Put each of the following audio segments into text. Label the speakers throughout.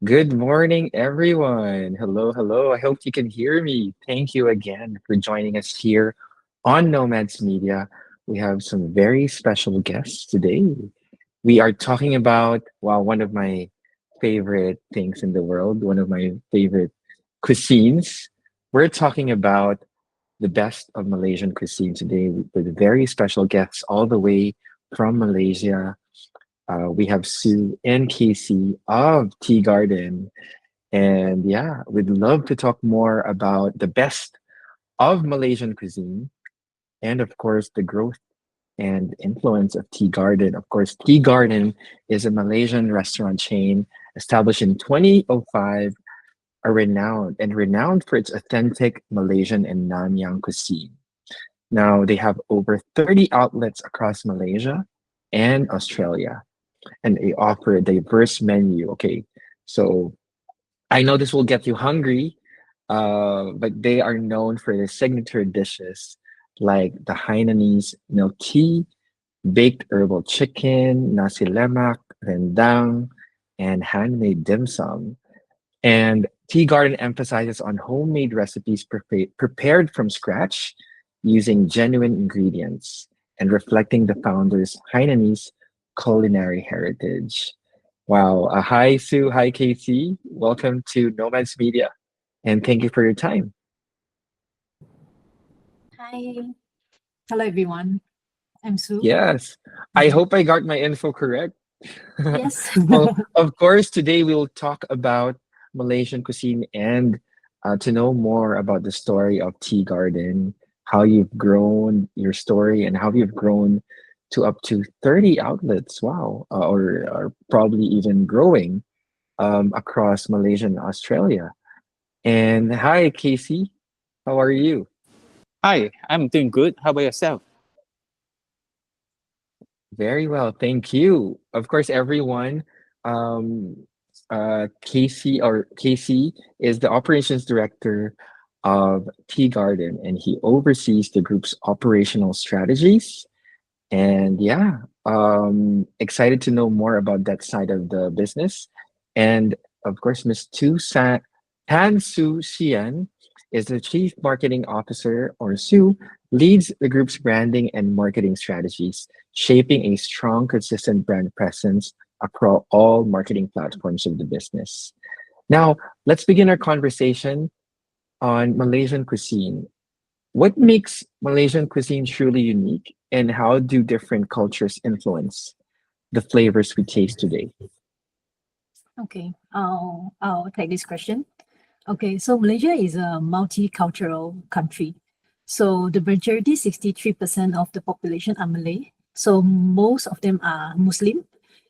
Speaker 1: Good morning, everyone. Hello, hello. I hope you can hear me. Thank you again for joining us here on Nomads Media. We have some very special guests today. We are talking about, well, one of my favorite things in the world, one of my favorite cuisines. We're talking about the best of Malaysian cuisine today with very special guests all the way from Malaysia. We have Sue and Casey of Tea Garden. And yeah, we'd love to talk more about the best of Malaysian cuisine and, of course, the growth and influence of Tea Garden. Of course, Tea Garden is a Malaysian restaurant chain established in 2005, renowned for its authentic Malaysian and Nanyang cuisine. Now, they have over 30 outlets across Malaysia and Australia, and they offer a diverse menu. Okay, so I know this will get you hungry, but they are known for their signature dishes like the Hainanese Milk Tea, baked herbal chicken, Nasi Lemak, rendang, and handmade dim sum. And Tea Garden emphasizes on homemade recipes prepared from scratch using genuine ingredients and reflecting the founder's Hainanese culinary heritage. Wow. Hi, Sue. Hi, Casey. Welcome to Nomads Media. And thank you for your time.
Speaker 2: Hi. Hello, everyone. I'm Sue.
Speaker 1: Yes. I hope I got my info correct.
Speaker 2: Yes.
Speaker 1: Well, of course, today we'll talk about Malaysian cuisine and to know more about the story of Tea Garden, how you've grown your story, and how you've grown to up to 30 outlets. Wow. Or probably even growing across Malaysia and Australia. And hi, Casey. How are you?
Speaker 3: Hi, I'm doing good. How about yourself?
Speaker 1: Very well, thank you. Of course, everyone. Um, Casey is the operations director of Tea Garden, and he oversees the group's operational strategies. And yeah, excited to know more about that side of the business. And of course, Miss Tan Su Xian is the Chief Marketing Officer, or Su, leads the group's branding and marketing strategies, shaping a strong, consistent brand presence across all marketing platforms of the business. Now, let's begin our conversation on Malaysian cuisine. What makes Malaysian cuisine truly unique, and how do different cultures influence the flavors we taste today?
Speaker 2: Okay, I'll take this question. Okay, so Malaysia is a multicultural country. So the majority, 63% of the population are Malay. So most of them are Muslim,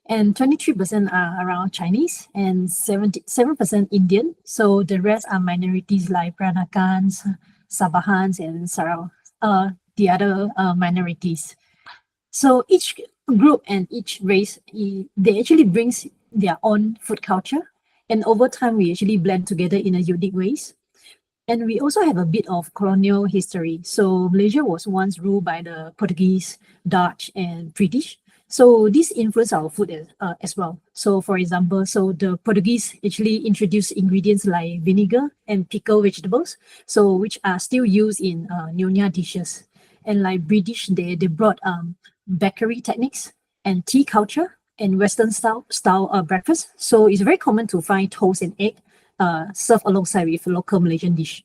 Speaker 2: and 23% are around Chinese, and 77% Indian. So the rest are minorities like Peranakans, Sabahans, and the other minorities. So each group and each race, they actually brings their own food culture. And over time, we actually blend together in a unique ways. And we also have a bit of colonial history. So Malaysia was once ruled by the Portuguese, Dutch, and British. So this influenced our food as well. So for example, so the Portuguese actually introduced ingredients like vinegar and pickled vegetables, so which are still used in Nyonya dishes. And like British, they brought bakery techniques and tea culture and Western style breakfast. So it's very common to find toast and egg served alongside with local Malaysian dish.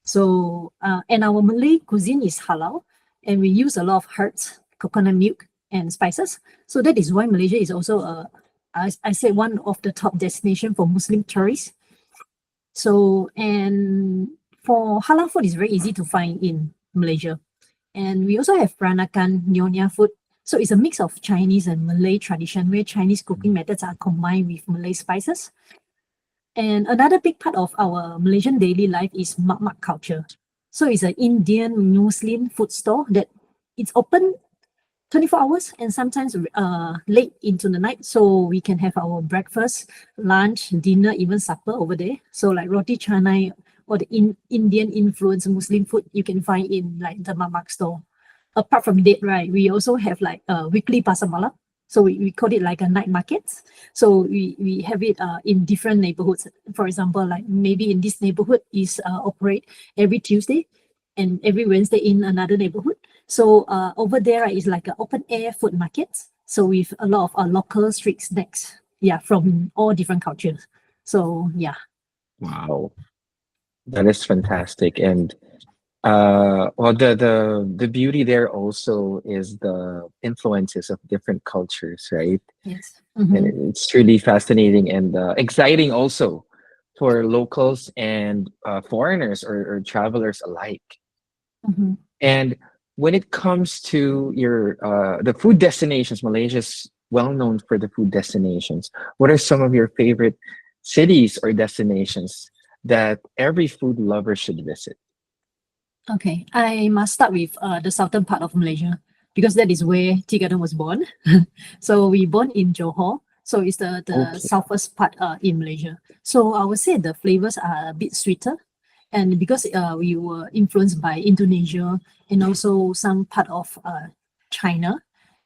Speaker 2: So and our Malay cuisine is halal, and we use a lot of herbs, coconut milk, and spices. So that is why Malaysia is also I say one of the top destination for Muslim tourists. So and for halal food is very easy to find in Malaysia. And we also have Peranakan Nyonya food. So it's a mix of Chinese and Malay tradition where Chinese cooking methods are combined with Malay spices. And another big part of our Malaysian daily life is mak culture. So it's an Indian Muslim food store that it's open 24 hours and sometimes late into the night. So we can have our breakfast, lunch, dinner, even supper over there. So like roti canai or the Indian influenced Muslim food you can find in like the mak store. Apart from that, right, we also have like weekly pasar malam. So we call it like a night markets. So we have it in different neighborhoods. For example, like maybe in this neighborhood is operate every Tuesday and every Wednesday in another neighborhood. So over there is like an open air food markets. So with a lot of local street snacks, yeah, from all different cultures. So yeah.
Speaker 1: Wow, that is fantastic. And well, the beauty there also is the influences of different cultures, right?
Speaker 2: Yes.
Speaker 1: And
Speaker 2: Mm-hmm.
Speaker 1: it's truly fascinating and exciting also for locals and foreigners or travelers alike.
Speaker 2: Mm-hmm.
Speaker 1: And when it comes to your the food destinations, Malaysia's well known for the food destinations. What are some of your favorite cities or destinations that every food lover should visit?
Speaker 2: Okay, I must start with the southern part of Malaysia because that is where tea garden was born. So we born in Johor, so it's the
Speaker 1: Okay.
Speaker 2: southwest part in Malaysia. So I would say the flavors are a bit sweeter, and because we were influenced by Indonesia and also some part of China,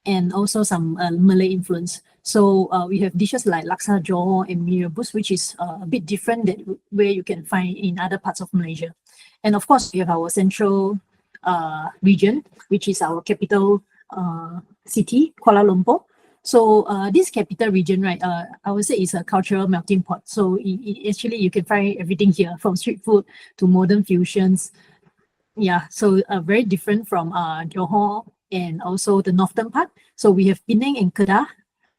Speaker 2: and also some Malay influence. So we have dishes like laksa Johor and mee rebus, which is a bit different than where you can find in other parts of Malaysia. And of course, we have our central region, which is our capital city, Kuala Lumpur. So this capital region, right, I would say is a cultural melting pot. So actually you can find everything here from street food to modern fusions. Yeah, so very different from Johor and also the northern part. So we have Penang and Kedah.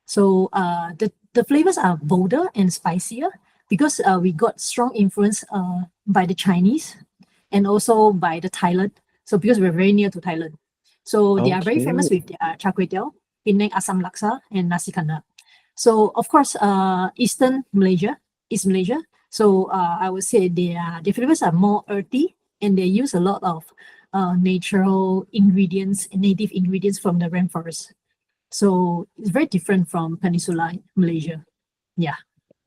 Speaker 2: So the flavors are bolder and spicier because we got strong influence by the Chinese and also by the Thailand. So because we're very near to Thailand. So they are very famous
Speaker 1: Okay.
Speaker 2: with their char kway teow, Penang asam laksa, and nasi kandar. So of course, Eastern Malaysia is Malaysia. So I would say their flavors are more earthy and they use a lot of natural ingredients and native ingredients from the rainforest. So it's very different from Peninsula Malaysia. Yeah.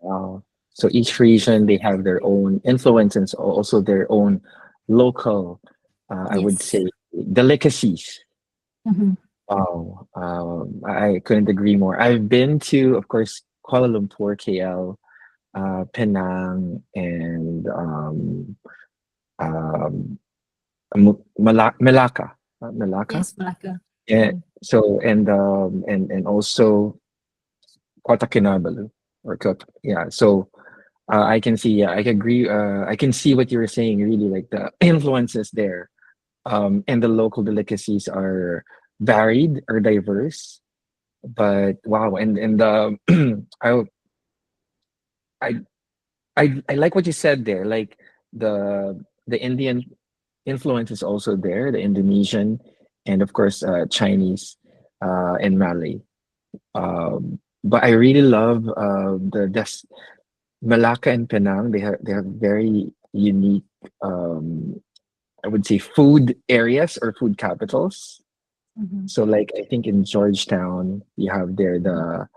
Speaker 1: So each region they have their own influence and also their own local, I would
Speaker 2: Yes.
Speaker 1: say, delicacies.
Speaker 2: Mm-hmm.
Speaker 1: Wow, I couldn't agree more. I've been to, of course, Kuala Lumpur, KL, Penang, and um, Malacca, Malacca.
Speaker 2: Yes, Malacca.
Speaker 1: Yeah.
Speaker 2: Mm-hmm.
Speaker 1: So and also Kota Kinabalu or Kota, yeah. So I can see, yeah, I can agree. I can see what you were saying. Really, like the influences there, and the local delicacies are varied or diverse. But wow, and I I I like what you said there. Like the Indian influence is also there, the Indonesian, and of course Chinese, and Malay. But I really love Malacca and Penang. They have very unique, I would say, food areas or food capitals.
Speaker 2: Mm-hmm.
Speaker 1: So like I think in Georgetown you have there the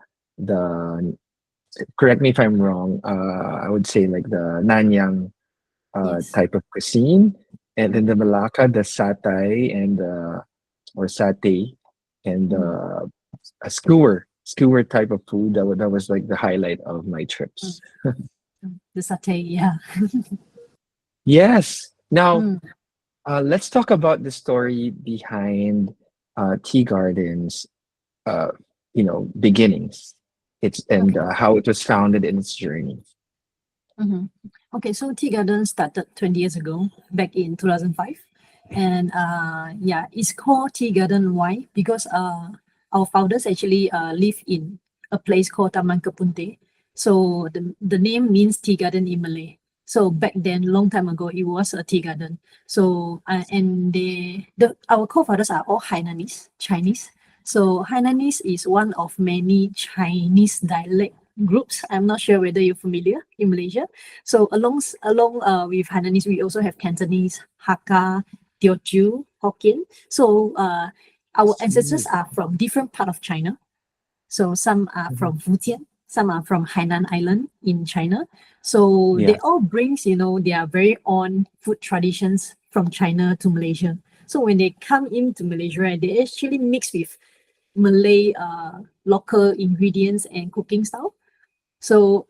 Speaker 1: correct me if I'm wrong. I would say like the Nanyang
Speaker 2: Yes.
Speaker 1: type of cuisine, and then
Speaker 2: Mm-hmm.
Speaker 1: the Malacca, the satay and or satay, and
Speaker 2: Mm-hmm.
Speaker 1: a skewer type of food. That was like the highlight of my trips.
Speaker 2: The satay, yeah.
Speaker 1: Yes. Now
Speaker 2: Mm,
Speaker 1: let's talk about the story behind Tea Gardens. Uh, beginnings. It's and
Speaker 2: okay.
Speaker 1: how it was founded in its journey.
Speaker 2: Mm-hmm. Okay, so Tea Garden started 20 years ago, back in 2005. And yeah, it's called Tea Garden. Why? Because our founders actually live in a place called Taman Kepunte. So the name means tea garden in Malay. So back then, long time ago, it was a tea garden. So and our co-founders are all Hainanese, Chinese. So Hainanese is one of many Chinese dialect groups. I'm not sure whether you're familiar in Malaysia. So along with Hainanese, we also have Cantonese, Hakka, Teochew, Hokkien. So our ancestors
Speaker 1: Mm,
Speaker 2: are from different part of China. So some are
Speaker 1: mhm.
Speaker 2: from Fujian, some are from Hainan Island in China. So they
Speaker 1: Yeah.
Speaker 2: all brings, their very own food traditions from China to Malaysia. So when they come into Malaysia, right, they actually mix with Malay local ingredients and cooking style. So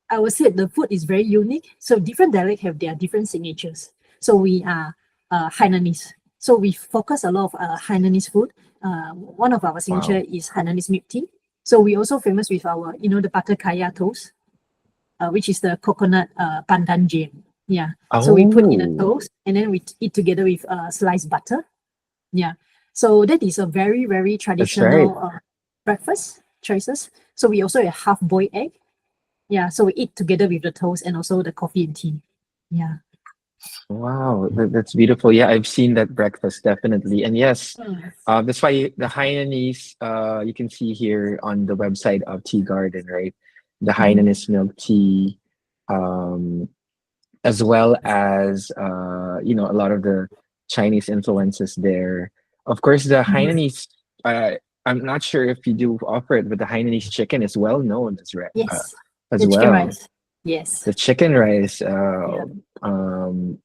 Speaker 2: I would say the food is very unique. So different dialects have their different signatures. So we are Hainanese. So we focus a lot of Hainanese food. One of our signature
Speaker 1: Wow.
Speaker 2: is Hainanese Milk Tea. So we also famous with our, the butter kaya toast, which is the coconut pandan jam. Yeah. So we put in a
Speaker 1: Oh,
Speaker 2: toast and then we eat together with sliced butter. Yeah. So that is a very, very
Speaker 1: that's right.
Speaker 2: traditional breakfast choices. So we also have half-boiled egg. Yeah. So we eat together with the toast and also the coffee and tea. Yeah.
Speaker 1: Wow, that's beautiful. Yeah, I've seen that breakfast definitely. And yes,
Speaker 2: Mm.
Speaker 1: that's why the Hainanese, you can see here on the website of Tea Garden, right? The
Speaker 2: Mhm.
Speaker 1: Hainanese milk tea, um, as well as a lot of the Chinese influences there. Of course, the
Speaker 2: Mhm.
Speaker 1: Hainanese. I'm not sure if you do offer it, but the Hainanese chicken is well known
Speaker 2: Yes.
Speaker 1: as
Speaker 2: The chicken
Speaker 1: well.
Speaker 2: rice. Yes.
Speaker 1: The chicken rice,
Speaker 2: Yeah.
Speaker 1: um,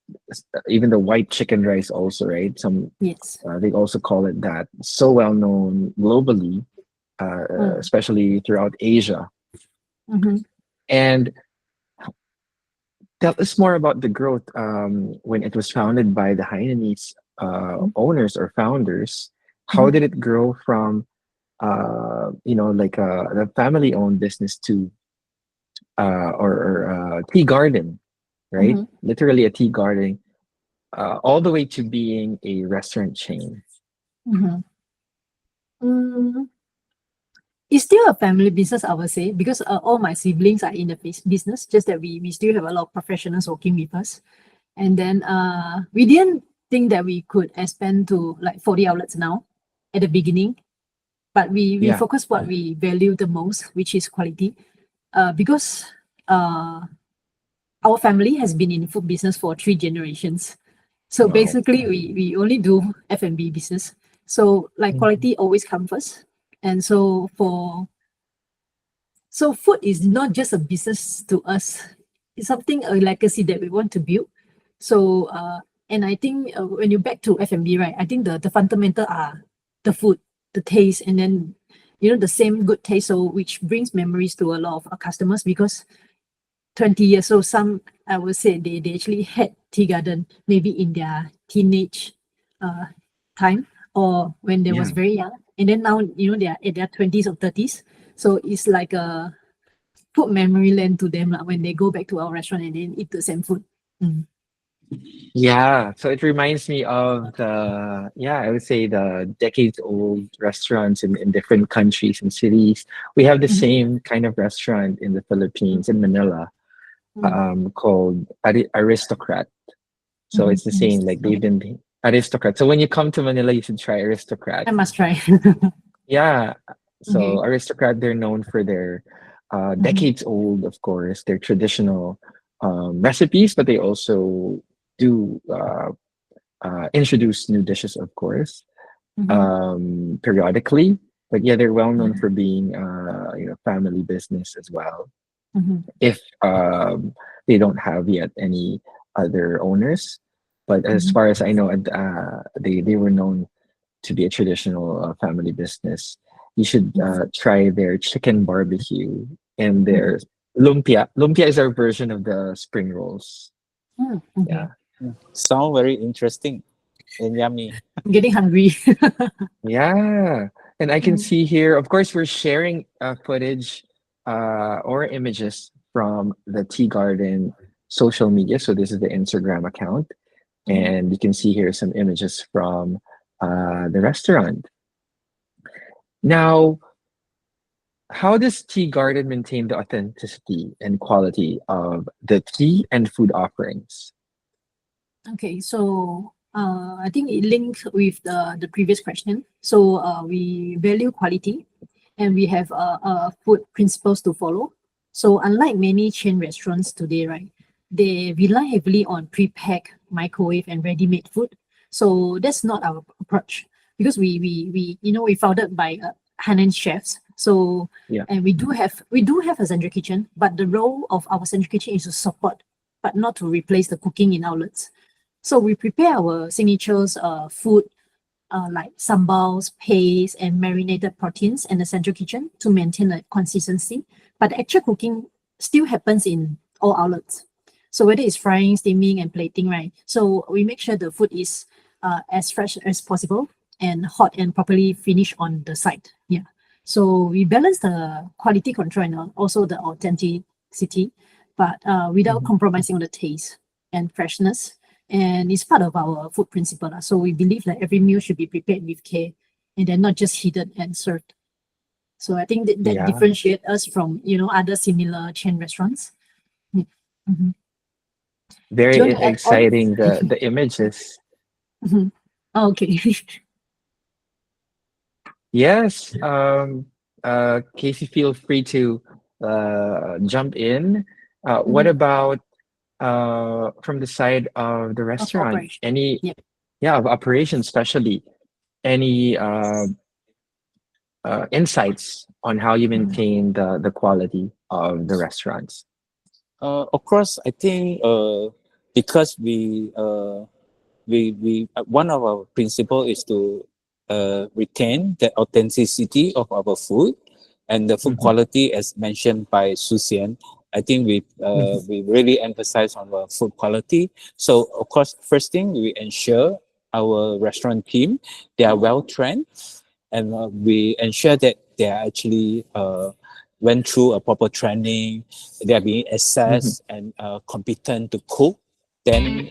Speaker 1: even the white chicken rice, also, right?
Speaker 2: Yes.
Speaker 1: They also call it that. So well known globally,
Speaker 2: Mm.
Speaker 1: especially throughout Asia.
Speaker 2: Mm-hmm.
Speaker 1: And tell us more about the growth when it was founded by the Hainanese owners or founders. How
Speaker 2: Mm-hmm.
Speaker 1: did it grow from like the family-owned business to tea garden, right?
Speaker 2: Mm-hmm.
Speaker 1: Literally a tea garden, all the way to being a restaurant chain.
Speaker 2: Mm-hmm. Mm, it's still a family business, I would say, because all my siblings are in the business, just that we still have a lot of professionals working with us. And then we didn't think that we could expand to like 40 outlets now at the beginning, but we
Speaker 1: Yeah,
Speaker 2: focus what we value the most, which is quality. Because uh, our family has been in food business for 3 generations. So
Speaker 1: wow.
Speaker 2: basically, we only do F&B business. So like
Speaker 1: Mhm.
Speaker 2: quality always comes first. And so food is not just a business to us. It's something, a legacy that we want to build. So and I think when you back to F&B, right? I think the fundamental are the food, the taste, and then the same good taste. So which brings memories to a lot of our customers because 20 years. So some, I would say they actually had tea garden maybe in their teenage uh, time or when they was
Speaker 1: Yeah.
Speaker 2: very young. And then now, they are at their 20s or 30s. So it's like a food memory land to them when they go back to our restaurant and then eat the same food. Mm.
Speaker 1: Yeah, so it reminds me of I would say the decades old restaurants in different countries and cities. We have the
Speaker 2: Mhm.
Speaker 1: same kind of restaurant in the Philippines, in Manila,
Speaker 2: Mm.
Speaker 1: called Aristocrat. So
Speaker 2: Mhm.
Speaker 1: it's the
Speaker 2: Mhm.
Speaker 1: same, like they've
Speaker 2: Okay.
Speaker 1: been Aristocrat. So when you come to Manila, you should try Aristocrat.
Speaker 2: I must try.
Speaker 1: Yeah.
Speaker 2: Okay.
Speaker 1: So Aristocrat, they're known for their
Speaker 2: Mhm.
Speaker 1: decades old, of course, their traditional recipes, but they also do introduce new dishes, of course,
Speaker 2: Mhm.
Speaker 1: periodically. But yeah, they're well known
Speaker 2: Mhm.
Speaker 1: for being family business as well.
Speaker 2: Mhm.
Speaker 1: If they don't have yet any other owners, but as
Speaker 2: Mhm.
Speaker 1: far as I know, they were known to be a traditional family business. You should
Speaker 2: Mhm.
Speaker 1: try their chicken barbecue and
Speaker 2: Mhm.
Speaker 1: their lumpia. Lumpia is our version of the spring rolls.
Speaker 2: Mm.
Speaker 1: Yeah.
Speaker 2: Okay.
Speaker 3: Sound very interesting and yummy.
Speaker 2: I'm getting hungry.
Speaker 1: Yeah. And I can
Speaker 2: Mm.
Speaker 1: see here, of course, we're sharing footage or images from the Tea Garden social media. So this is the Instagram account.
Speaker 2: Mhm.
Speaker 1: And you can see here some images from the restaurant. Now, how does Tea Garden maintain the authenticity and quality of the tea and food offerings?
Speaker 2: Okay, so I think it links with the previous question. So we value quality and we have food principles to follow. So unlike many chain restaurants today, right, they rely heavily on pre-packed, microwave, and ready-made food. So that's not our approach because we founded by Hainan chefs. So
Speaker 1: Yeah.
Speaker 2: and we do have a central kitchen, but the role of our central kitchen is to support, but not to replace the cooking in outlets. So we prepare our signatures food like sambals, paste, and marinated proteins in the central kitchen to maintain the consistency. But the actual cooking still happens in all outlets. So whether it's frying, steaming, and plating, right? So we make sure the food is as fresh as possible and hot and properly finished on the site. Yeah. So we balance the quality control and also the authenticity, but without
Speaker 1: Mhm.
Speaker 2: compromising on the taste and freshness. And it's part of our food principle. So we believe that every meal should be prepared with care and then not just heated and served. So I think that
Speaker 1: Yeah,
Speaker 2: differentiates us from, other similar chain restaurants. Mm. Mhm. Do
Speaker 1: very
Speaker 2: you want to add on?
Speaker 1: exciting. The images.
Speaker 2: Mhm. Okay.
Speaker 1: Yes. Casey, feel free to jump in. What
Speaker 2: Mhm.
Speaker 1: about from the side of the
Speaker 2: Of
Speaker 1: restaurant?
Speaker 2: operation.
Speaker 1: Any,
Speaker 2: Yeah.
Speaker 1: yeah, of operations, especially any insights on how you
Speaker 2: Mhm.
Speaker 1: maintain the quality of the restaurants?
Speaker 3: Of course, I think because we one of our principle is to retain the authenticity of our food and the food
Speaker 1: Mhm,
Speaker 3: quality as mentioned by Xian. I think
Speaker 1: mhm,
Speaker 3: we really emphasize on the food quality. So of course, first thing we ensure our restaurant team they are well trained and we ensure that they are actually went through a proper training. They are being
Speaker 1: mhm,
Speaker 3: assessed and competent to cook. Then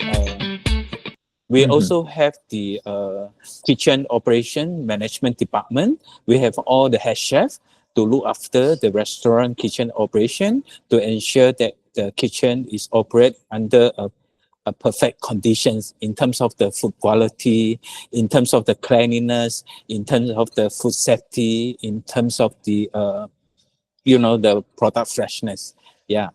Speaker 3: we
Speaker 1: mhm.
Speaker 3: also have the kitchen operation management department. We have all the head chef to look after the restaurant kitchen operation to ensure that the kitchen is operate under a perfect conditions in terms of the food quality, in terms of the cleanliness, in terms of the food safety, in terms of the the product freshness. Yeah.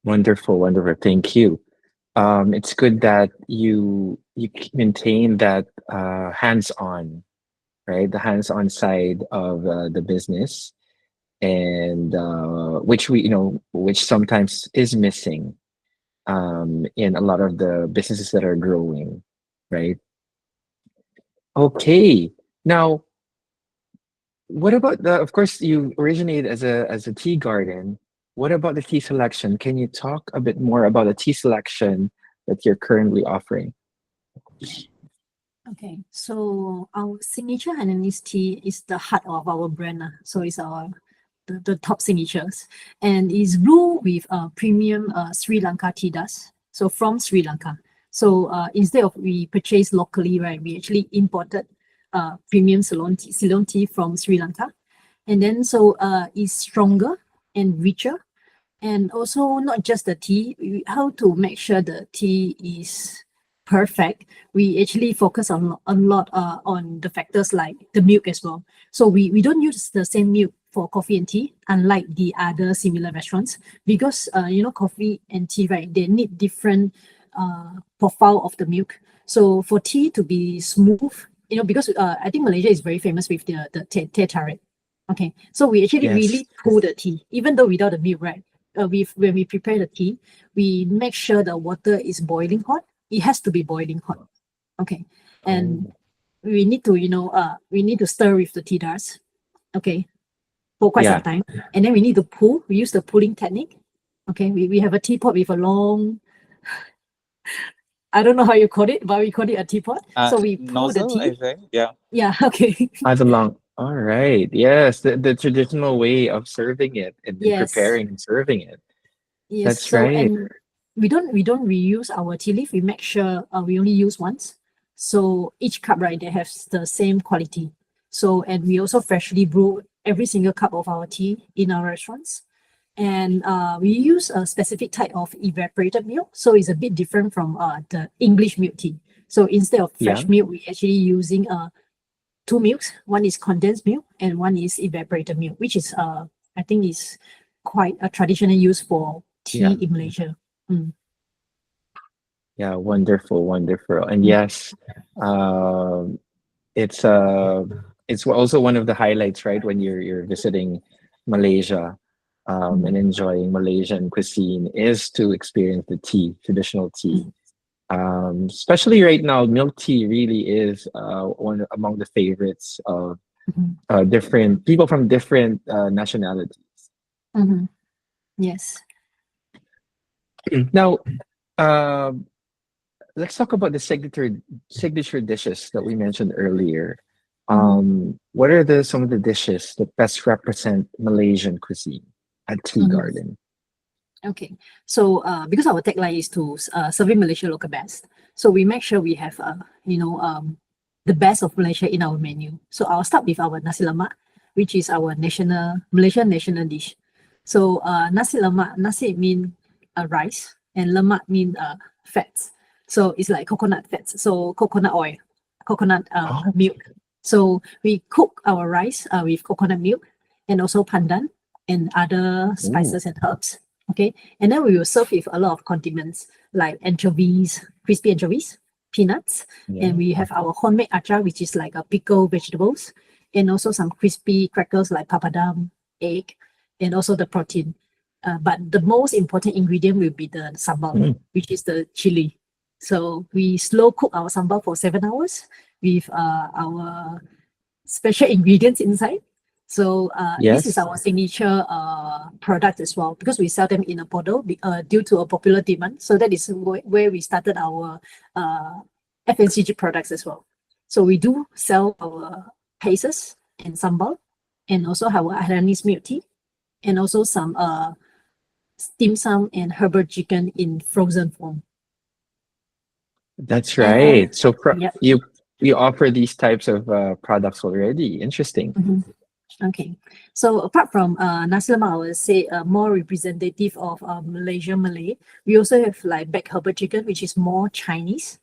Speaker 1: Wonderful, wonderful. Thank you. It's good that maintain that hands-on, right? The hands-on side of the business, and which which sometimes is missing in a lot of the businesses that are growing, right? Okay. Now, what about of course, you originated as a tea garden. What about the tea selection? Can you talk a bit more about the tea selection that you're currently offering?
Speaker 2: Okay. So our signature Hainanese tea is the heart of our brand. So it's the top signatures. And it's brewed with premium Sri Lanka tea dust. So from Sri Lanka. So instead of we purchase locally, right, we actually imported premium Ceylon tea from Sri Lanka. And then so it's stronger and richer. And also not just the tea, how to make sure the tea is perfect. We actually focus on a lot on the factors like the milk as well. So we don't use the same milk for coffee and tea, unlike the other similar restaurants, because coffee and tea, right, they need different profile of the milk. So for tea to be smooth, because I think Malaysia is very famous with the teh tarik. Okay, so we actually
Speaker 1: Yes.
Speaker 2: really pull the tea, even though without the milk, right? When we prepare the tea, we make sure the water is boiling hot. It has to be boiling hot. Okay, and
Speaker 1: Oh,
Speaker 2: we need to stir with the tea dust. Okay, for quite some
Speaker 1: yeah.
Speaker 2: time, and then we need to pull. We use the pulling technique. Okay, we have a teapot with a long. I don't know how you call it, but we call it a teapot. So we pull the
Speaker 3: Nozzle, I
Speaker 2: tea.
Speaker 3: think. Yeah.
Speaker 2: Yeah. Okay.
Speaker 1: As long. All right. Yes, the traditional way of serving it and
Speaker 2: Yes.
Speaker 1: preparing and serving it.
Speaker 2: Yes.
Speaker 1: That's
Speaker 2: So
Speaker 1: right.
Speaker 2: and we don't reuse our tea leaf. We make sure we only use once. So each cup, right, they have the same quality. So and we also freshly brew every single cup of our tea in our restaurants. And we use a specific type of evaporated milk. So it's a bit different from the English milk tea. So instead of
Speaker 1: Yeah.
Speaker 2: fresh milk, we actually using two milks. One is condensed milk and one is evaporated milk, which is I think is quite a traditional use for tea
Speaker 1: Yeah.
Speaker 2: in Malaysia. Mm.
Speaker 1: Yeah. Wonderful. Wonderful. And
Speaker 2: Mm.
Speaker 1: yes, um, it's it's also one of the highlights, right? When you're visiting Malaysia, and
Speaker 2: Mm.
Speaker 1: enjoying Malaysian cuisine is to experience the tea, traditional tea.
Speaker 2: Mm.
Speaker 1: Especially right now, milk tea really is one among the favorites of
Speaker 2: Mhm.
Speaker 1: different people from different nationalities.
Speaker 2: Mhm. Yes.
Speaker 1: Now, um, let's talk about the signature dishes that we mentioned earlier.
Speaker 2: Mhm.
Speaker 1: What are the some of the dishes that best represent Malaysian cuisine at Tea
Speaker 2: Mhm.
Speaker 1: Garden?
Speaker 2: Okay. So, because our tagline is to serving Malaysia local best, so we make sure we have, the best of Malaysia in our menu. So I'll start with our Nasi Lemak, which is our national Malaysian national dish. So, Nasi Lemak, nasi mean rice, and lemak mean fats. So it's like coconut fats. So coconut oil, coconut
Speaker 1: Oh,
Speaker 2: milk. So we cook our rice with coconut milk and also pandan and other
Speaker 1: ooh,
Speaker 2: spices and herbs. Okay, and then we will serve with a lot of condiments like anchovies, crispy anchovies, peanuts, and
Speaker 1: yeah.
Speaker 2: we have our homemade achar, which is like a pickled vegetables, and also some crispy crackers like papadum, egg, and also the protein. But the most important ingredient will be the sambal,
Speaker 1: Mm,
Speaker 2: which is the chili. So we slow cook our sambal for 7 hours with our special ingredients inside. So this is
Speaker 1: yes,
Speaker 2: our signature product as well because we sell them in a bottle due to a popular demand. So that is where we started our uh, FMCG products as well. So we do sell our pastes and sambal and also our Hainanese Milk Tea and also some dim sum and herbal chicken in frozen form.
Speaker 1: that's
Speaker 2: And
Speaker 1: right. So
Speaker 2: yeah.
Speaker 1: you offer these types of products already. Interesting.
Speaker 2: Mhm. Okay. So apart from Nasi Lemak, I would say more representative of Malaysian Malay, we also have like baked herbal chicken, which is more Chinese.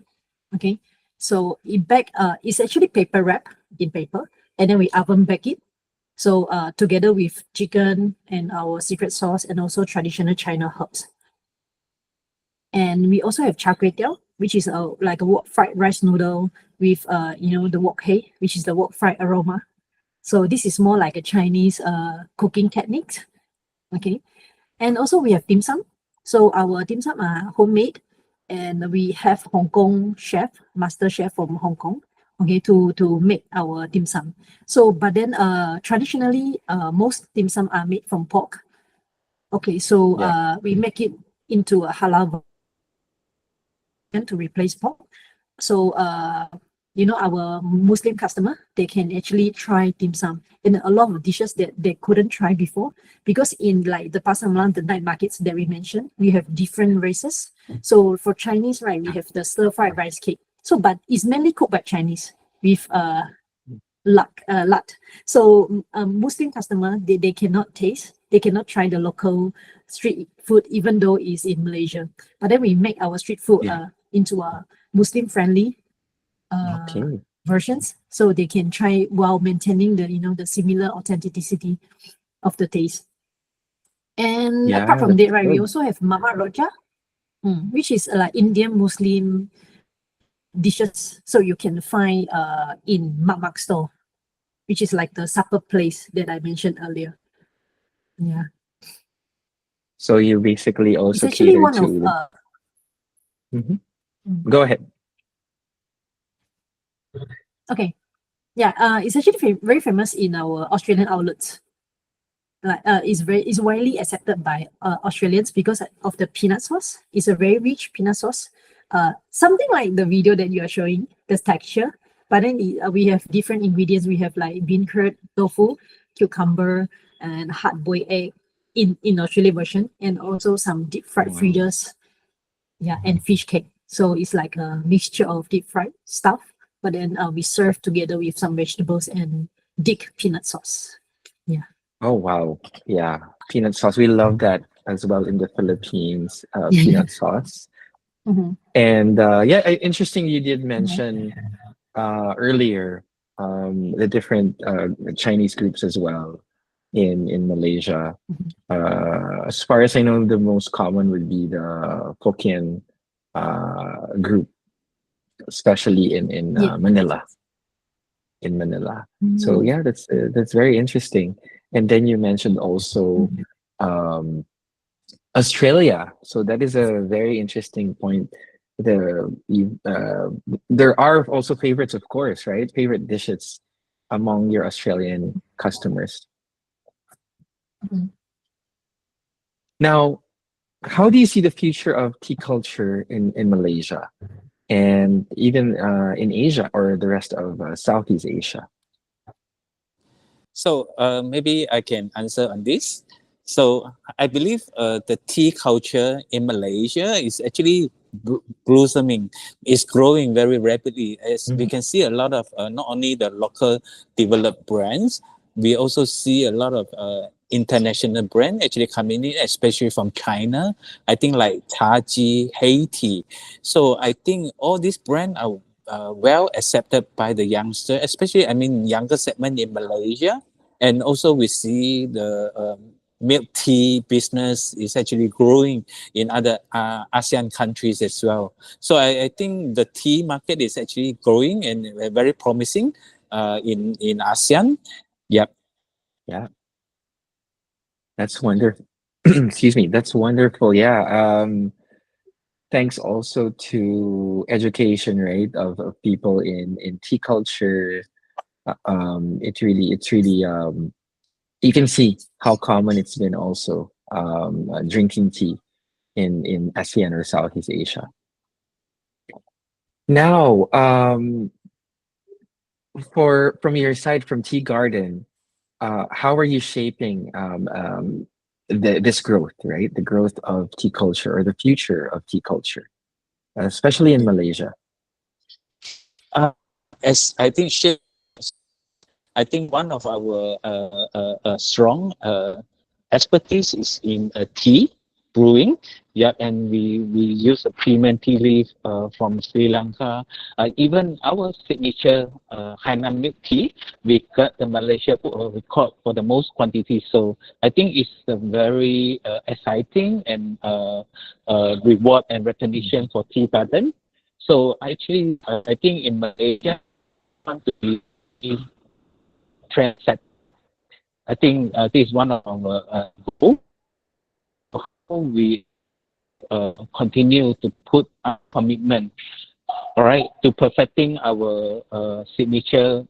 Speaker 2: Okay. So it's actually paper wrap in paper, and then we oven bake it. So together with chicken and our secret sauce and also traditional China herbs. And we also have char kway teow, which is like a wok fried rice noodle with the wok hei, which is the wok fried aroma. So this is more like a Chinese cooking technique. Okay. And also we have dim sum. So our dim sum are homemade and we have Hong Kong chef, master chef from Hong Kong, okay, to make our dim sum. So but then traditionally most dim sum are made from pork. Okay, so
Speaker 1: Yeah.
Speaker 2: we make it into a halal version to replace pork. So our Muslim customer, they can actually try dim sum in a lot of dishes that they couldn't try before because in like the pasar malam, the night markets that we mentioned, we have different races. So for Chinese, right, we have the stir fried rice cake. So but it's mainly cooked by Chinese with lat. So Muslim customer, they cannot taste, they cannot try the local street food even though it's in Malaysia. But then we make our street food
Speaker 1: Yeah.
Speaker 2: into a Muslim friendly
Speaker 1: Okay.
Speaker 2: versions so they can try while maintaining the similar authenticity of the taste. And apart
Speaker 1: Yeah,
Speaker 2: from
Speaker 1: that's
Speaker 2: that, right, we
Speaker 1: good.
Speaker 2: also have Mama Roja, which is like Indian Muslim dishes. So you can find in Mamak store, which is like the supper place that I mentioned earlier. Yeah.
Speaker 1: So you basically
Speaker 2: It's
Speaker 1: also
Speaker 2: actually
Speaker 1: cater
Speaker 2: one of
Speaker 1: to Mhm.
Speaker 2: mm,
Speaker 1: Go ahead.
Speaker 2: okay. Yeah, it's actually very famous in our Australian outlets. Like is widely accepted by Australians because of the peanut sauce. It's a very rich peanut sauce. Something like the video that you are showing, the texture. But then we have different ingredients. We have like bean curd, tofu, cucumber, and hard boiled egg in Australian version, and also some deep fried
Speaker 1: Wow.
Speaker 2: fritters. Yeah, and fish cake. So it's like a mixture of deep fried stuff, but then we serve together with some vegetables and thick peanut sauce. Yeah.
Speaker 1: Oh, wow. Yeah. Peanut sauce. We love that as well in the Philippines,
Speaker 2: Yeah.
Speaker 1: peanut sauce.
Speaker 2: Mhm.
Speaker 1: And yeah, interesting you did
Speaker 2: Mhm.
Speaker 1: mention earlier the different Chinese groups as well in Malaysia.
Speaker 2: Mhm.
Speaker 1: As far as I know, the most common would be the Hokkien group, especially in
Speaker 2: Yeah.
Speaker 1: Manila. In Manila. So
Speaker 2: Mm.
Speaker 1: yeah, that's very interesting. And then you mentioned also um, Australia. So that is a very interesting point there are also favorites, of course, right? Favorite dishes among your Australian customers.
Speaker 2: Mhm.
Speaker 1: Now, how do you see the future of tea culture in Malaysia and even in Asia or the rest of Southeast Asia?
Speaker 3: So maybe I can answer on this. So I believe the tea culture in Malaysia is actually blossoming. It's growing very rapidly. As we
Speaker 1: Mhm.
Speaker 3: can see a lot of not only the local developed brands, we also see a lot of international brand actually coming in, especially from China. I think like Taji, Haiti. So I think all these brands are well accepted by the youngster, especially I mean younger segment in Malaysia, and also we see the milk tea business is actually growing in other ASEAN countries as well. So I think the tea market is actually growing and very promising in ASEAN. Yep.
Speaker 1: Yeah, that's wonderful. Excuse me, that's wonderful. Yeah. Thanks also to education, right, of people in tea culture. It's really you can see how common it's been also drinking tea in ASEAN or Southeast Asia. Now, for from your side from Tea Garden, how are you shaping this growth, right? The growth of tea culture or the future of tea culture, especially in Malaysia.
Speaker 3: Uh, as I think I think one of our strong expertise is in tea brewing. Yeah, and we use a premium tea leaf from Sri Lanka. Even our signature Hainan milk tea, we got the Malaysia record for the most quantity. So I think it's a very exciting and reward and recognition for Tea Garden. So actually, I think in Malaysia, want to be trendset. I think this is one of our goals. How we continue to put our commitment, all right, to perfecting our signature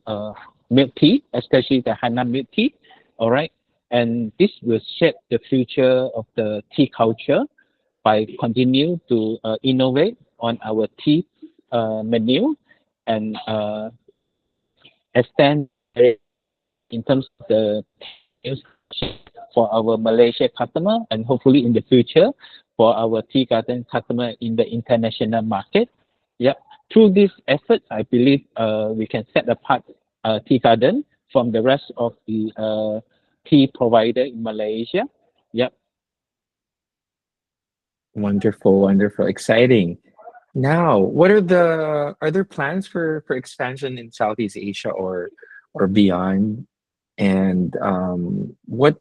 Speaker 3: milk tea, especially the Hainan milk tea, all right, and this will shape the future of the tea culture by continue to innovate on our tea menu and extend in terms of the for our Malaysia customer and hopefully in the future for our tea garden customer in the international market. Yep. Through this effort, I believe we can set apart tea garden from the rest of the tea provider in Malaysia. Yep.
Speaker 1: Wonderful, wonderful, exciting. Now, what are there plans for expansion in Southeast Asia or beyond? And what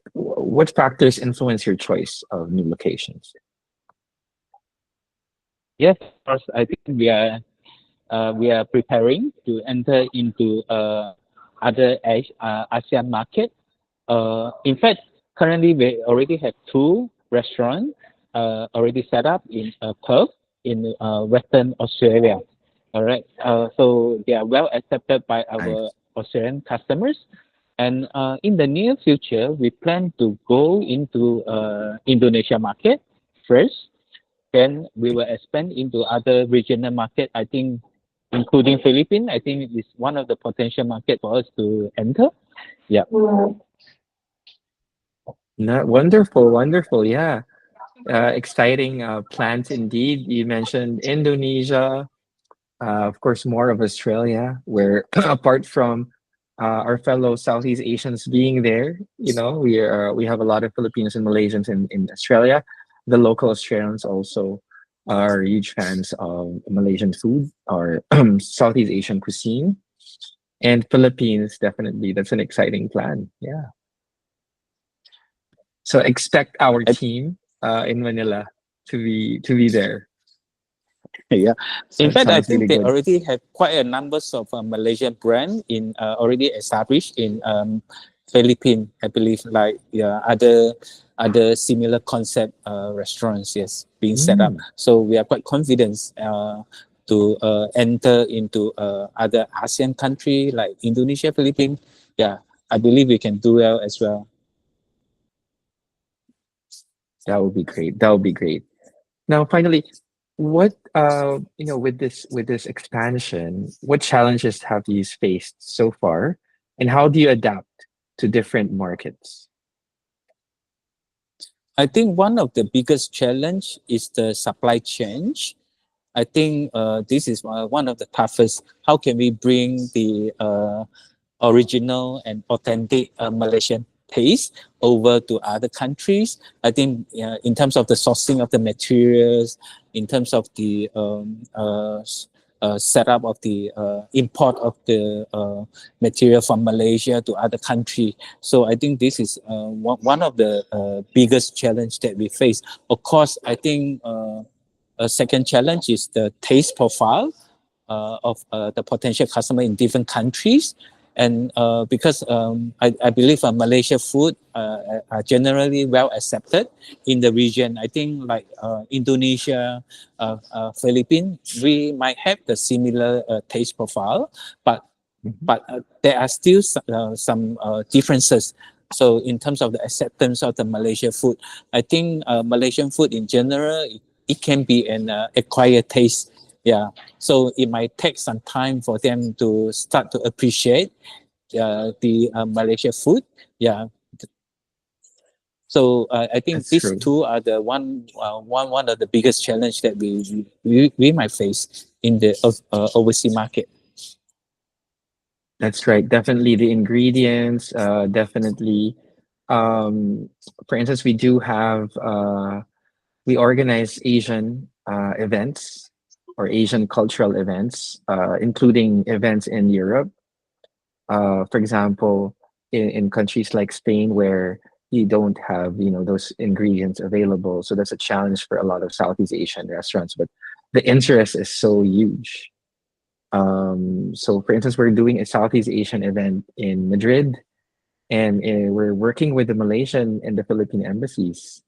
Speaker 1: factors influence your choice of new locations?
Speaker 3: Yes, of course. I think we are preparing to enter into other ASEAN market. In fact, currently we already have two restaurants already set up in Perth in Western Australia. All right. So they are well accepted by our
Speaker 1: Nice.
Speaker 3: Australian customers. And in the near future, we plan to go into Indonesia market first. Then we will expand into other regional market. I think, including Philippines. I think it's one of the potential market for us to enter. Yeah.
Speaker 1: No, wonderful, wonderful. Yeah. Exciting plans indeed. You mentioned Indonesia, of course, more of Australia, where apart from our fellow Southeast Asians being there, we have a lot of Filipinos and Malaysians in Australia. The local Australians also are huge fans of Malaysian food or Southeast Asian cuisine, and Philippines definitely. That's an exciting plan. Yeah. So expect our
Speaker 3: I
Speaker 1: team in Manila to be there.
Speaker 3: Yeah.
Speaker 1: So
Speaker 3: In
Speaker 1: it
Speaker 3: fact, I
Speaker 1: sounds
Speaker 3: think
Speaker 1: really
Speaker 3: they
Speaker 1: good.
Speaker 3: already have quite a numbers of Malaysian brand in already established in Philippines, I believe, like other similar concept restaurants, yes, being set up.
Speaker 1: Mm,
Speaker 3: So we are quite confident to enter into other ASEAN country like Indonesia, Philippines. Yeah, I believe we can do well as well.
Speaker 1: that would be great. That would be great. Now, finally, what with this expansion, what challenges have you faced so far, and how do you adapt to different markets?
Speaker 3: I think one of the biggest challenge is the supply chain. I think this is one of the toughest. How can we bring the original and authentic Malaysian taste over to other countries? I think in terms of the sourcing of the materials, in terms of the setup of the import of the material from Malaysia to other country. So I think this is one of the biggest challenge that we face. Of course, I think a second challenge is the taste profile of the potential customer in different countries. And because I believe Malaysia food are generally well accepted in the region. I think like Indonesia, Philippines, we might have the similar taste profile, but
Speaker 1: Mhm.
Speaker 3: there are still some differences. So in terms of the acceptance of the Malaysia food, I think Malaysian food in general, it can be an acquired taste. Yeah, so it might take some time for them to start to appreciate the Malaysia food. Yeah, so I think
Speaker 1: That's
Speaker 3: these
Speaker 1: true.
Speaker 3: two are the one of the biggest challenge that we might face in the overseas market.
Speaker 1: That's right. Definitely the ingredients. Definitely. Um, for instance, we organize Asian events or Asian cultural events, including events in Europe. For example, in countries like Spain, where you don't have those ingredients available, so that's a challenge for a lot of Southeast Asian restaurants. But the interest is so huge. So, for instance, we're doing a Southeast Asian event in Madrid, and we're working with the Malaysian and the Philippine embassies.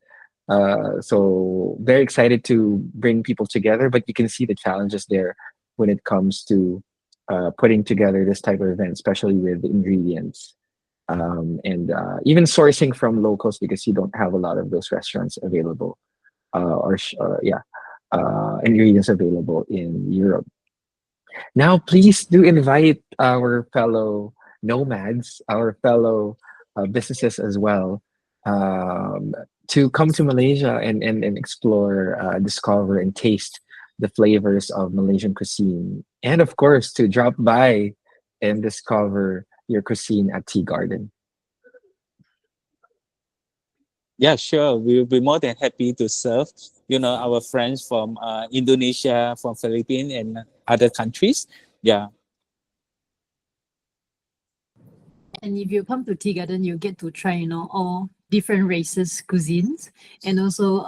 Speaker 1: So very excited to bring people together, but you can see the challenges there when it comes to putting together this type of event, especially with the ingredients and even sourcing from locals because you don't have a lot of those restaurants available ingredients available in Europe. Now, please do invite our fellow nomads, our fellow businesses as well, um, to come to Malaysia and explore, discover, and taste the flavors of Malaysian cuisine. And of course, to drop by and discover your cuisine at Tea Garden.
Speaker 3: Yeah, sure. We'll be more than happy to serve, our friends from Indonesia, from Philippines, and other countries. Yeah,
Speaker 2: And if you come to tea garden, you get to try, all different races, cuisines, and also,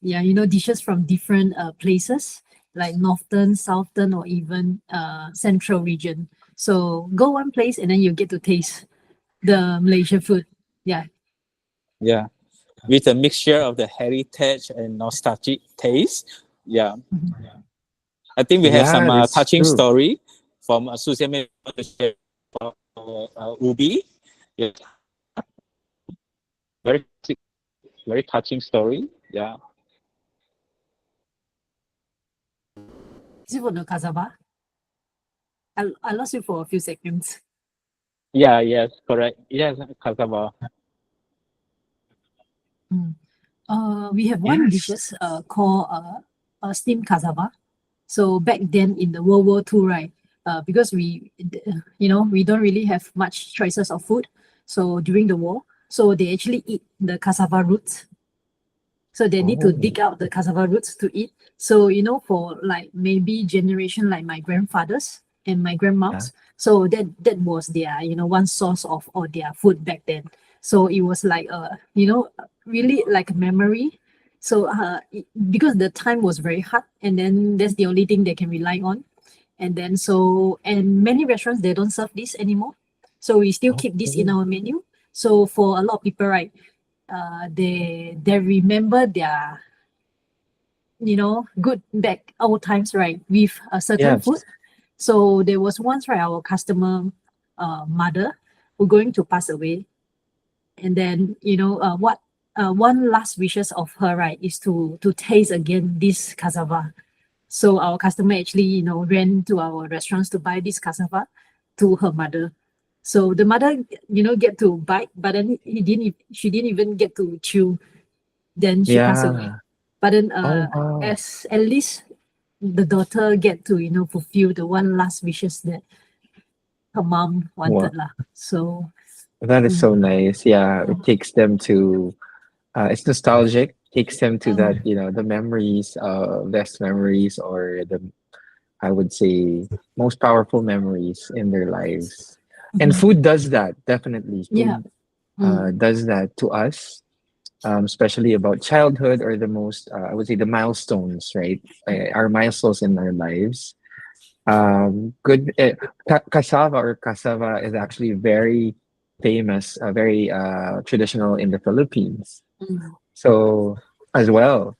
Speaker 2: dishes from different places like northern, southern, or even central region. So go one place and then you get to taste the Malaysian food. Yeah.
Speaker 3: yeah. With a mixture of the heritage and nostalgic taste. Yeah,
Speaker 2: Mhm.
Speaker 3: I think we have some
Speaker 1: Yeah, that's
Speaker 3: touching
Speaker 1: true.
Speaker 3: story from social media to share about Ubi. Yeah, very very touching story. Yeah,
Speaker 2: Is it for the cassava? I lost you for a few seconds.
Speaker 3: yeah, yes, correct. Yes, cassava.
Speaker 2: Mm. We have one
Speaker 1: Yes.
Speaker 2: dishes called steamed cassava. So back then in the World War II, right? Because we don't really have much choices of food. So during the war, so they actually eat the cassava roots. So they need to
Speaker 1: Oh,
Speaker 2: dig out the cassava roots to eat. So, for like maybe generation like my grandfathers and my
Speaker 1: yeah.
Speaker 2: grandmoms. So that was their, one source of all their food back then. So it was like really like a memory. So because the time was very hard, and then that's the only thing they can rely on. And then many restaurants they don't serve this anymore. So we still keep this in
Speaker 1: Okay.
Speaker 2: our menu. So for a lot of people, right, they remember their, good back old times, right, with a certain food.
Speaker 1: Yes.
Speaker 2: So there was once, right, our customer mother who going to pass away, and then what one last wishes of her, right, is to taste again this cassava. So our customer actually ran to our restaurants to buy this cassava to her mother. So the mother get to bite, but then she didn't even get to chew. Then she passed away.
Speaker 1: Yeah.
Speaker 2: But then
Speaker 1: Oh, wow.
Speaker 2: as at least the daughter get to fulfill the one last wishes that her mom
Speaker 1: Wow.
Speaker 2: wanted lah. So
Speaker 1: That is so
Speaker 2: mm,
Speaker 1: nice. Yeah,
Speaker 2: yeah.
Speaker 1: it takes them to it's nostalgic, takes them to that,
Speaker 2: Mm,
Speaker 1: the memories, best memories, or the, I would say, most powerful memories in their lives. And
Speaker 2: mhm.
Speaker 1: food does that, definitely.
Speaker 2: Yeah.
Speaker 1: Food
Speaker 2: Mm,
Speaker 1: does that to us, especially about childhood or the most, I would say, the milestones, right? Our milestones in our lives. Good cassava or cassava is actually very famous, very traditional in the Philippines.
Speaker 2: mm,
Speaker 1: So as well,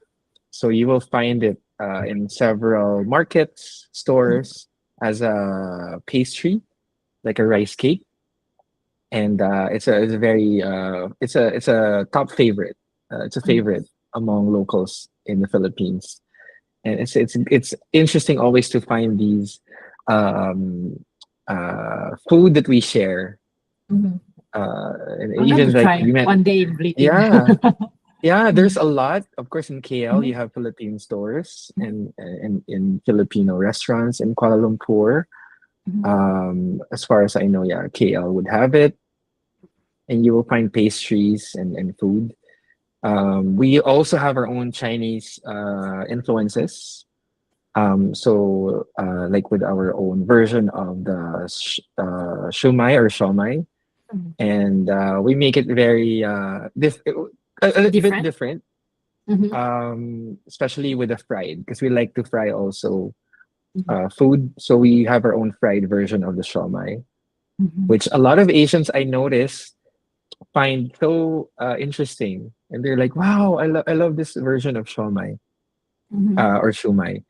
Speaker 1: so you will find it in several markets,
Speaker 2: mm,
Speaker 1: stores as a pastry, like a rice cake, and it's a very it's a top favorite. It's a
Speaker 2: mm,
Speaker 1: favorite among locals in the Philippines, and it's interesting always to find these um, food that we share,
Speaker 2: mhm.
Speaker 1: and
Speaker 2: I would like to
Speaker 1: even like
Speaker 2: try
Speaker 1: you meant,
Speaker 2: one day in Philippines.
Speaker 1: yeah. Yeah, there's
Speaker 2: Mm,
Speaker 1: a lot. Of course, in KL,
Speaker 2: mhm,
Speaker 1: you have Philippine stores
Speaker 2: mhm,
Speaker 1: and in Filipino restaurants in Kuala Lumpur.
Speaker 2: mhm,
Speaker 1: As far as I know, yeah, KL would have it, and you will find pastries and food. We also have our own Chinese influences. Like with our own version of the shumai or shomai,
Speaker 2: mm.
Speaker 1: and we make it very a bit
Speaker 2: Different.
Speaker 1: different,
Speaker 2: Mhm,
Speaker 1: especially with the fried, because we like to fry also
Speaker 2: mhm,
Speaker 1: food. So we have our own fried version of the shawmai,
Speaker 2: mhm,
Speaker 1: which a lot of Asians I notice find so interesting, and they're like, "Wow, I love this version of shawmai
Speaker 2: mhm,
Speaker 1: or shumai."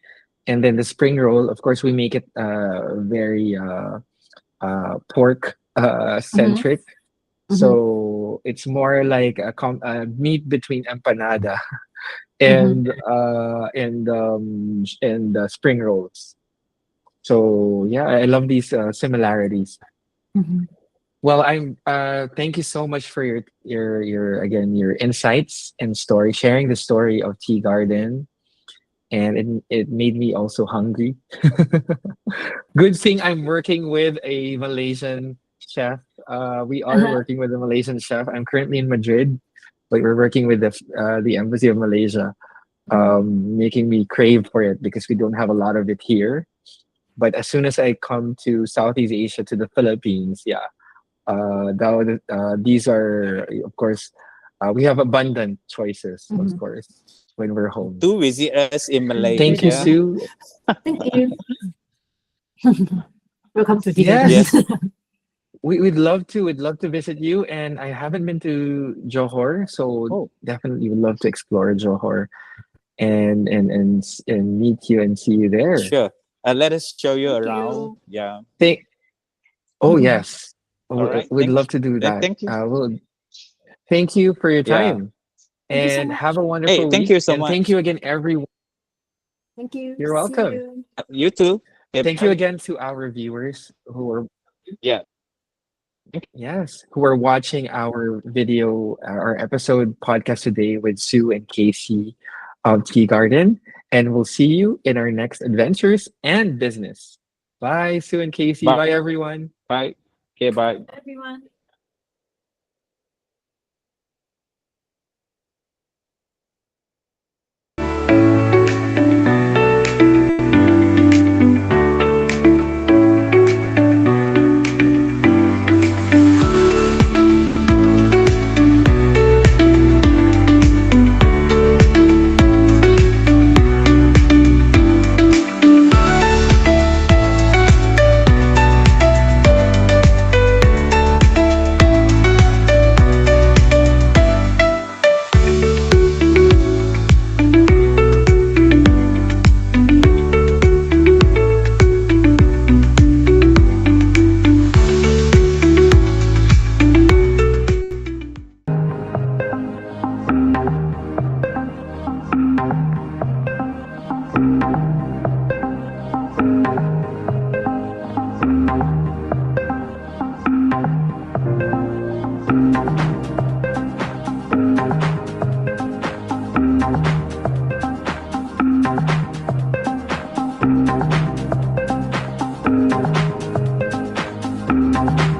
Speaker 1: And then the spring roll, of course, we make it very pork
Speaker 2: mhm,
Speaker 1: centric.
Speaker 2: mhm,
Speaker 1: So it's more like a meat between empanada
Speaker 2: mhm,
Speaker 1: and spring rolls. So yeah, I love these similarities.
Speaker 2: mhm.
Speaker 1: Well, I'm thank you so much for your again your insights and story, sharing the story of Tea Garden, and it made me also hungry. Good thing I'm working with a Malaysian chef. We are
Speaker 2: Uh-huh.
Speaker 1: working with a Malaysian chef. I'm currently in Madrid, but we're working with the Embassy of Malaysia,
Speaker 2: Mhm,
Speaker 1: making me crave for it because we don't have a lot of it here. But as soon as I come to Southeast Asia, to the Philippines, yeah, these are, of course, we have abundant choices, of
Speaker 2: mhm.
Speaker 1: course, when we're home.
Speaker 3: Do visit us in
Speaker 2: Great
Speaker 1: Thank you,
Speaker 2: to
Speaker 3: Malaysia.
Speaker 2: hear.
Speaker 1: Sue.
Speaker 2: Thank you. Welcome to Tea Garden.
Speaker 1: Yes,
Speaker 3: Yes.
Speaker 1: we'd love to. We'd love to visit you. And I haven't been to Johor, so
Speaker 3: Oh,
Speaker 1: definitely would love to explore Johor and meet you and see you there.
Speaker 3: sure. Let us show you
Speaker 2: Thank
Speaker 3: around.
Speaker 2: you.
Speaker 3: Yeah.
Speaker 1: Thank. Oh
Speaker 2: Mhm.
Speaker 1: yes,
Speaker 3: All right.
Speaker 1: we'd love to do that.
Speaker 3: Thank you.
Speaker 1: Well, thank you for your
Speaker 3: Yeah.
Speaker 1: time,
Speaker 2: Thank you so
Speaker 1: and have a
Speaker 2: much.
Speaker 3: Hey,
Speaker 1: wonderful
Speaker 3: thank
Speaker 1: week.
Speaker 3: you so
Speaker 1: And thank you
Speaker 3: much.
Speaker 1: again, everyone.
Speaker 2: Thank you.
Speaker 1: You're
Speaker 2: See
Speaker 1: welcome.
Speaker 2: you.
Speaker 3: You too. Okay,
Speaker 1: Thank you
Speaker 3: bye.
Speaker 1: again to our viewers who are,
Speaker 3: Yeah.
Speaker 1: yes, who are watching our video, our episode podcast today with Sue and Casey of Tea Garden. And we'll see you in our next adventures and business. Bye, Sue and Casey. Bye,
Speaker 3: Bye.
Speaker 1: everyone.
Speaker 3: Bye. Okay, bye.
Speaker 2: Everyone.
Speaker 1: you.